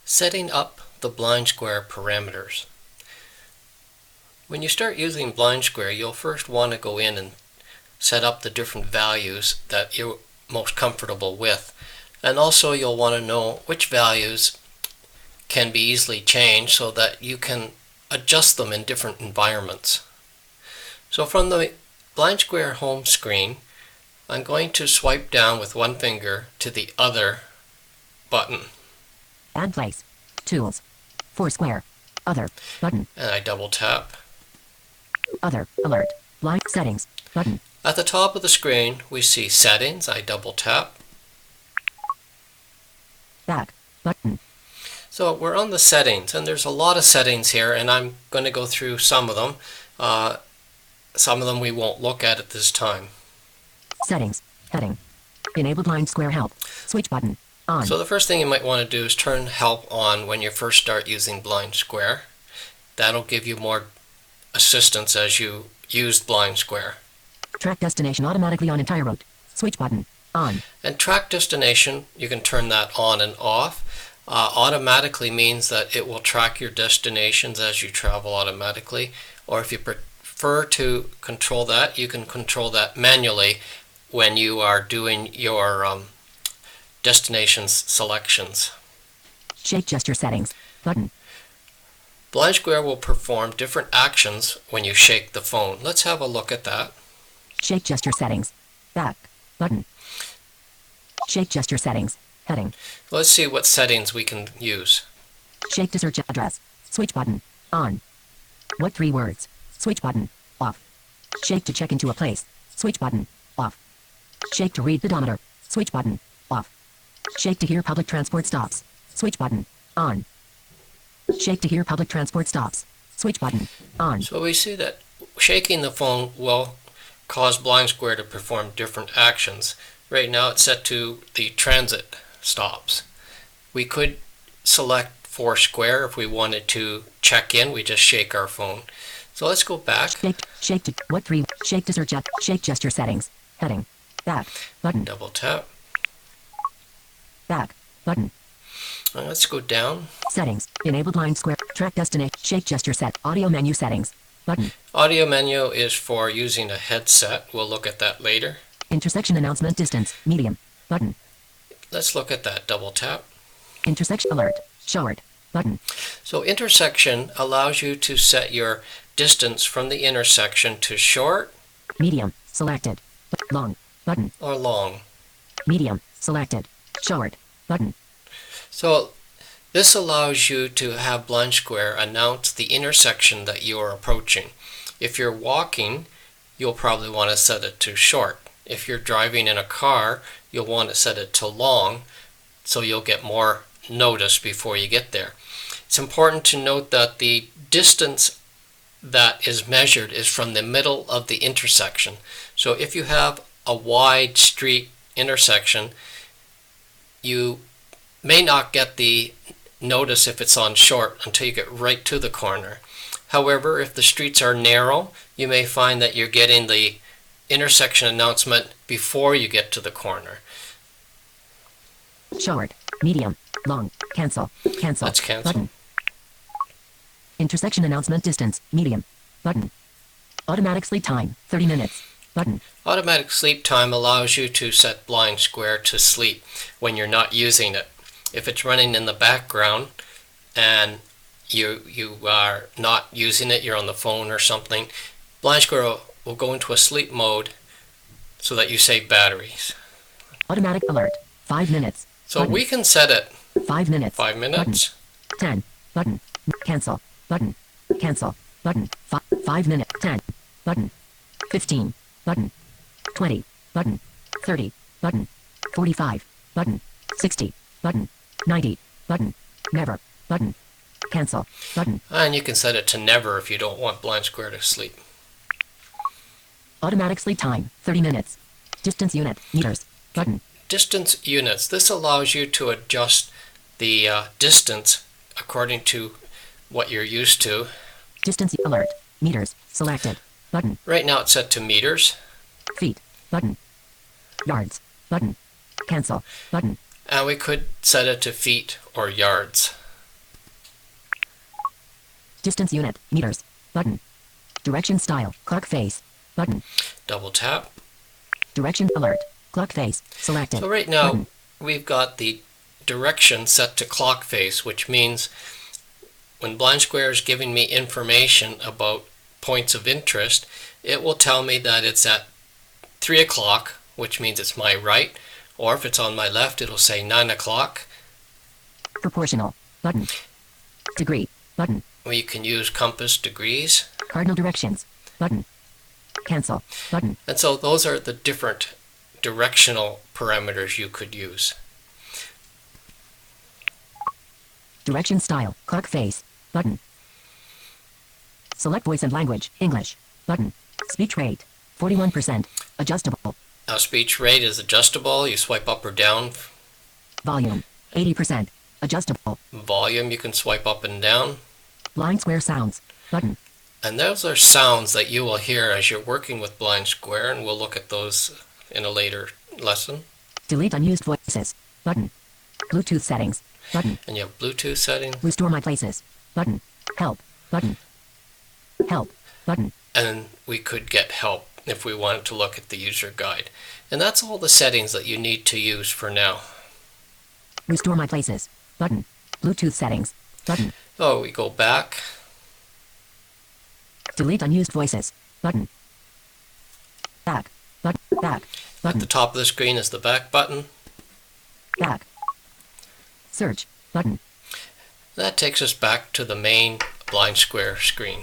Setting up the BlindSquare parameters. When you start using BlindSquare, you'll first want to go in and set up the different values that you're most comfortable with. And also you'll want to know which values can be easily changed so that you can adjust them in different environments. So from the BlindSquare home screen, I'm going to swipe down with one finger to the other button. Add place. Tools. Foursquare. Other. Button. And I double tap. Other. Alert. Blind settings. Button. At the top of the screen we see settings. I double tap. Back. Button. So we're on the settings, and there's a lot of settings here, and I'm going to go through some of them. Some of them we won't look at this time. Settings. Heading. Enable BlindSquare help. Switch button. On. So the first thing you might want to do is turn help on when you first start using BlindSquare. That'll give you more assistance as you use BlindSquare. Track destination automatically on entire route. Switch button. On. And track destination, you can turn that on and off. Automatically means that it will track your destinations as you travel automatically. Or if you prefer to control that, you can control that manually when you are doing your destinations selections. Shake gesture settings. Button. BlindSquare will perform different actions when you shake the phone. Let's have a look at that. Shake gesture settings. Back. Button. Shake gesture settings. Heading. Let's see what settings we can use. Shake to search address. Switch button. On. What 3 words? Switch button. Off. Shake to check into a place. Switch button. Off. Shake to read pedometer. Switch button. Off. Shake to hear public transport stops. Switch button. On. Shake to hear public transport stops. Switch button. On. So we see that shaking the phone will cause BlindSquare to perform different actions. Right now it's set to the transit stops. We could select Foursquare if we wanted to check in. We just shake our phone. So let's go back. Shake to what 3? Shake to search shake gesture settings. Heading. Back. Button. Double tap. Back. Button. Let's go down. Settings. Enable BlindSquare. Track destination. Shake gesture set. Audio menu settings. Button. Audio menu is for using a headset. We'll look at that later. Intersection announcement distance. Medium. Button. Let's look at that. Double tap. Intersection alert. Short. Button. So intersection allows you to set your distance from the intersection to short, Medium. Selected. Long. Button. or long. Medium. Selected. Short. Button. So this allows you to have BlindSquare announce the intersection that you are approaching. If you're walking, you'll probably want to set it to short. If you're driving in a car, you'll want to set it to long, so you'll get more notice before you get there. It's important to note that the distance that is measured is from the middle of the intersection. So if you have a wide street intersection, you may not get the notice if it's on short until you get right to the corner. However, if the streets are narrow, you may find that you're getting the intersection announcement before you get to the corner. Short. Medium. Long. Cancel. Cancel. Let's cancel. Button. Intersection announcement distance. Medium. Button. Automatic sleep time. 30 minutes. Button. Automatic sleep time allows you to set BlindSquare to sleep when you're not using it. If it's running in the background and you are not using it, you're on the phone or something, BlindSquare will go into a sleep mode so that you save batteries. Automatic alert. 5 minutes. So Button. we can set it 5 minutes. 5 minutes. Button. 10. Button. Cancel. Button. Cancel. Button. 5 minutes. 10. Button. 15. Button. 20. Button. 30. Button. 45. Button. 60. Button. 90. Button. Never. Button. Cancel. Button. And you can set it to never if you don't want BlindSquare to sleep. Automatic sleep time. 30 minutes. Distance unit. Meters. Button. Distance units. This allows you to adjust the distance according to what you're used to. Distance alert. Meters. Selected. Button. Right now it's set to meters. Feet. Button. Yards. Button. Cancel. Button. And we could set it to feet or yards. Distance unit, meters, button. Direction style, clock face, button. Double tap. Direction alert, clock face, selected. So right now, button. we've got the direction set to clock face, which means when BlindSquare is giving me information about points of interest, it will tell me that it's at 3 o'clock, which means it's my right, or if it's on my left, it'll say 9 o'clock. Proportional, button. Degree, button. Or you can use compass degrees. Cardinal directions, button. Cancel, button. And so those are the different directional parameters you could use. Direction style, clock face, button. Select voice and language, English, button. Speech rate, 41%, adjustable. Now speech rate is adjustable. You swipe up or down. Volume, 80%, adjustable. Volume you can swipe up and down. BlindSquare sounds, button. And those are sounds that you will hear as you're working with BlindSquare, and we'll look at those in a later lesson. Delete unused voices, button. Bluetooth settings, button. And you have Bluetooth settings. Restore my places, button. Help, button. Help, button. And we could get help if we wanted to look at the user guide. And that's all the settings that you need to use for now. Restore my places, button. Bluetooth settings, button. Oh, we go back. Delete unused voices, button. Back, button, back, At button, the top of the screen is the back button. back. Search, button. That takes us back to the main BlindSquare screen.